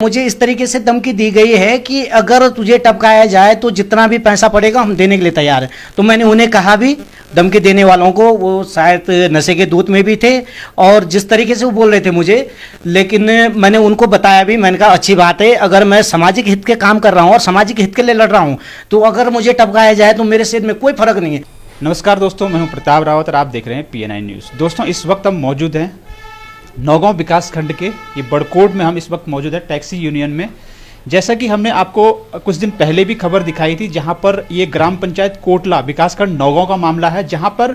मुझे इस तरीके से धमकी दी गई है कि अगर तुझे टपकाया जाए तो जितना भी पैसा पड़ेगा हम देने के लिए तैयार हैं। तो मैंने उन्हें कहा भी, धमकी देने वालों को, वो शायद नशे के दूत में भी थे और जिस तरीके से वो बोल रहे थे मुझे, लेकिन मैंने उनको बताया भी। मैंने कहा अच्छी बात है, अगर मैं सामाजिक हित के काम कर रहा हूँ और सामाजिक हित के लिए लड़ रहा हूँ तो अगर मुझे टपकाया जाए तो मेरे सेहत में कोई फर्क नहीं है। नमस्कार दोस्तों, मैं हूं प्रताप रावत और आप देख रहे हैं PN9 न्यूज़। दोस्तों, इस वक्त हम मौजूद हैं नौगांव विकास खंड के ये बड़कोट में। हम इस वक्त मौजूद है टैक्सी यूनियन में। जैसा कि हमने आपको कुछ दिन पहले भी खबर दिखाई थी, जहां पर ये ग्राम पंचायत कोटला विकासखंड नौगांव का मामला है, जहां पर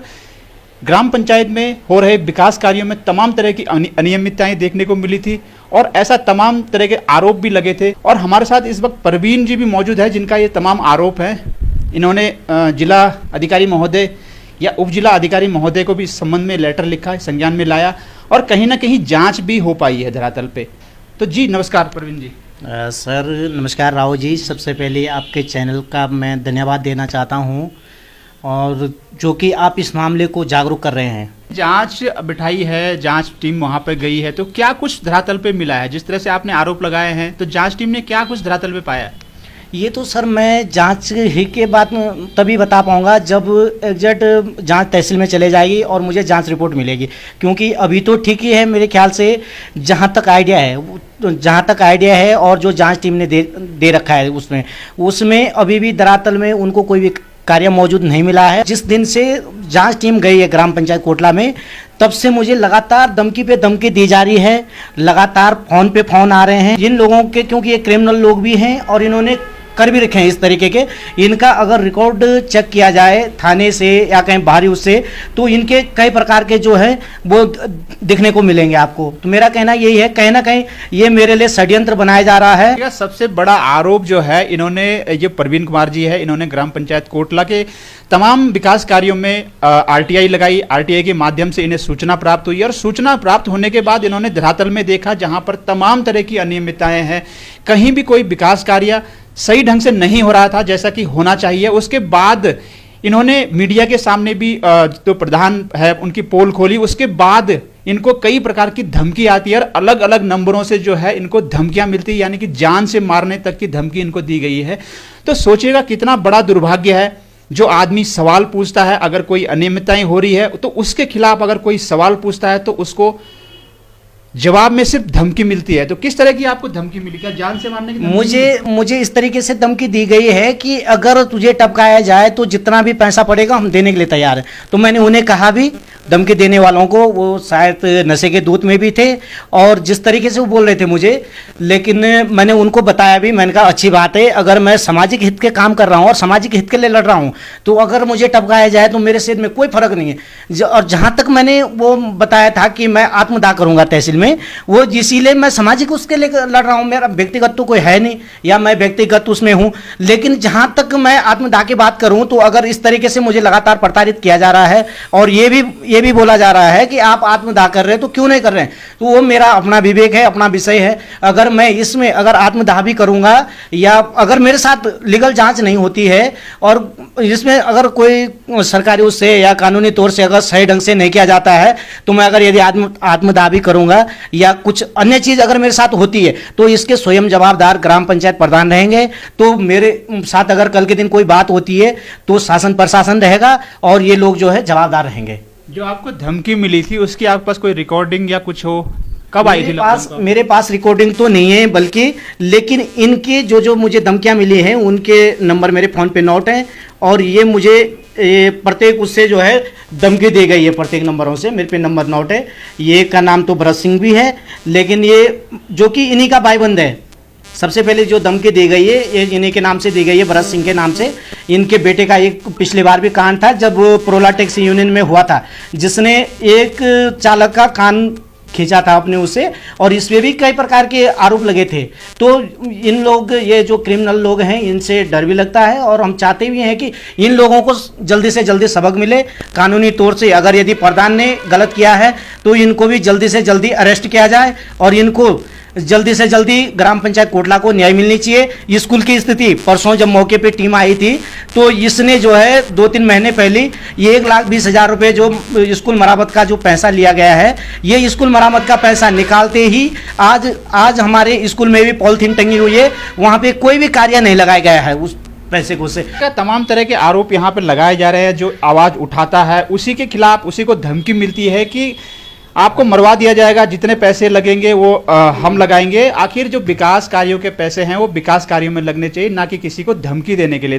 ग्राम पंचायत में हो रहे विकास कार्यों में तमाम तरह की अनियमितताएं देखने को मिली थी और ऐसा तमाम तरह के आरोप भी लगे थे। और हमारे साथ इस वक्त परवीन जी भी मौजूद है, जिनका ये तमाम आरोप है। इन्होंने जिला अधिकारी महोदय या उप जिला अधिकारी महोदय को भी इस संबंध में लेटर लिखा है, संज्ञान में लाया और कहीं ना कहीं जांच भी हो पाई है धरातल पे। तो जी नमस्कार परवीन जी। सर नमस्कार राव जी। सबसे पहले आपके चैनल का मैं धन्यवाद देना चाहता हूं और जो कि आप इस मामले को जागरूक कर रहे हैं। जांच बिठाई है, जांच टीम वहां पर गई है, तो क्या कुछ धरातल पे मिला है? जिस तरह से आपने आरोप लगाए हैं तो जांच टीम ने क्या कुछ धरातल पे पाया है? ये तो सर मैं जांच ही के बाद तभी बता पाऊंगा जब एग्जैक्ट जांच तहसील में चले जाएगी और मुझे जांच रिपोर्ट मिलेगी, क्योंकि अभी तो ठीक ही है मेरे ख्याल से, जहां तक आइडिया है और जो जांच टीम ने दे रखा है उसमें अभी भी धरातल में उनको कोई भी कार्य मौजूद नहीं मिला है। जिस दिन से जांच टीम गई है ग्राम पंचायत कोटला में, तब से मुझे लगातार धमकी पे धमकी दी जा रही है, लगातार फोन पे फोन आ रहे हैं जिन लोगों के, क्योंकि ये क्रिमिनल लोग भी हैं और इन्होंने कर भी रखे हैं इस तरीके के। इनका अगर रिकॉर्ड चेक किया जाए थाने से या कहीं बाहरी उससे, तो इनके कई प्रकार के जो है वो दिखने को मिलेंगे आपको। तो मेरा कहना यही है, कहीं ना कहीं ये मेरे लिए षड्यंत्र बनाया जा रहा है। सबसे बड़ा आरोप जो है, इन्होंने, ये परवीन कुमार जी है, इन्होंने ग्राम पंचायत कोटला के तमाम विकास कार्यों में RTI लगाई। RTI के माध्यम से इन्हें सूचना प्राप्त हुई और सूचना प्राप्त होने के बाद इन्होंने धरातल में देखा जहां पर तमाम तरह की अनियमितताएं हैं। कहीं भी कोई विकास कार्य सही ढंग से नहीं हो रहा था जैसा कि होना चाहिए। उसके बाद इन्होंने मीडिया के सामने भी जो प्रधान है उनकी पोल खोली। उसके बाद इनको कई प्रकार की धमकी आती है और अलग अलग नंबरों से जो है इनको धमकियां मिलती है, यानी कि जान से मारने तक की धमकी इनको दी गई है। तो सोचिएगा कितना बड़ा दुर्भाग्य है। जो आदमी सवाल पूछता है, अगर कोई अनियमितताएं हो रही है तो उसके खिलाफ अगर कोई सवाल पूछता है तो उसको जवाब में सिर्फ धमकी मिलती है। तो किस तरह की आपको धमकी मिली? क्या जान से मारने की धमकी? मुझे इस तरीके से धमकी दी गई है कि अगर तुझे टपकाया जाए तो जितना भी पैसा पड़ेगा हम देने के लिए तैयार हैं। तो मैंने उन्हें कहा भी, धमकी देने वालों को, वो शायद नशे के दूत में भी थे और जिस तरीके से वो बोल रहे थे मुझे, लेकिन मैंने उनको बताया भी। मैंने कहा अच्छी बात है, अगर मैं सामाजिक हित के काम कर रहा हूँ और सामाजिक हित के लिए लड़ रहा हूँ तो अगर मुझे टपकाया जाए तो मेरे सेहत में कोई फर्क नहीं है। और जहाँ तक मैंने वो बताया था कि मैं आत्मदाह करूँगा तहसील में, वो इसीलिए मैं सामाजिक उसके लिए लड़ रहा हूँ। मेरा व्यक्तिगत तो कोई है नहीं या मैं व्यक्तिगत उसमें हूँ, लेकिन जहाँ तक मैं आत्मदाह की बात करूँ तो अगर इस तरीके से मुझे लगातार प्रताड़ित किया जा रहा है और ये भी बोला जा रहा है कि आप आत्मदाह कर रहे हैं तो क्यों नहीं कर रहे हैं, तो वो मेरा अपना विवेक है, अपना विषय है। अगर मैं इसमें अगर आत्मदाह भी करूँगा या अगर मेरे साथ लीगल जाँच नहीं होती है और इसमें अगर कोई सरकारी उससे या कानूनी तौर से अगर सही ढंग से नहीं किया जाता है, तो मैं अगर यदि आत्मदाह भी करूँगा या कुछ अन्य चीज अगर मेरे साथ होती है तो इसके स्वयं जवाबदार ग्राम पंचायत प्रधान रहेंगे। तो मेरे साथ अगर कल के दिन कोई बात होती है तो शासन प्रशासन रहेगा और ये लोग जो है जवाबदार रहेंगे। जो आपको धमकी मिली थी उसकी आपके पास कोई रिकॉर्डिंग या कुछ हो? कब आई थी? मेरे पास रिकॉर्डिंग तो नहीं है, बल्कि लेकिन इनकी जो मुझे धमकियां मिली हैं उनके नंबर मेरे फोन पे नोट हैं और ये मुझे प्रत्येक उससे जो है धमकी दी गई है, प्रत्येक नंबरों से मेरे पे नंबर नोट है। ये का नाम तो भरत सिंह भी है, लेकिन ये जो कि इन्हीं का भाईबंद है। सबसे पहले जो धमकी दी गई है ये इन्हीं के नाम से दी गई है, भरत सिंह के नाम से। इनके बेटे का एक पिछली बार भी कांड था जब प्रोला टैक्सी यूनियन में हुआ था, जिसने एक चालक का कान खींचा था अपने उसे, और इसमें भी कई प्रकार के आरोप लगे थे। तो इन लोग, ये जो क्रिमिनल लोग हैं, इनसे डर भी लगता है और हम चाहते भी हैं कि इन लोगों को जल्दी से जल्दी सबक मिले कानूनी तौर से। अगर यदि प्रधान ने गलत किया है तो इनको भी जल्दी से जल्दी अरेस्ट किया जाए और इनको जल्दी से जल्दी ग्राम पंचायत कोटला को न्याय मिलनी चाहिए। स्कूल की स्थिति, परसों जब मौके पे टीम आई थी तो इसने जो है 2-3 महीने पहले ये 1,20,000 रुपये जो स्कूल मरामत का जो पैसा लिया गया है, ये स्कूल मरामत का पैसा निकालते ही आज आज हमारे स्कूल में भी पॉलिथीन टंगी हुई है, वहाँ पे कोई भी कार्य नहीं लगाया गया है उस पैसे को से। का तमाम तरह के आरोप यहाँ पर लगाए जा रहे हैं। जो आवाज उठाता है उसी के खिलाफ उसी को धमकी मिलती है कि आपको मरवा दिया जाएगा, जितने पैसे लगेंगे वो हम लगाएंगे। आखिर जो विकास कार्यों के पैसे हैं वो विकास कार्यों में लगने चाहिए, ना कि किसी को धमकी देने के लिए।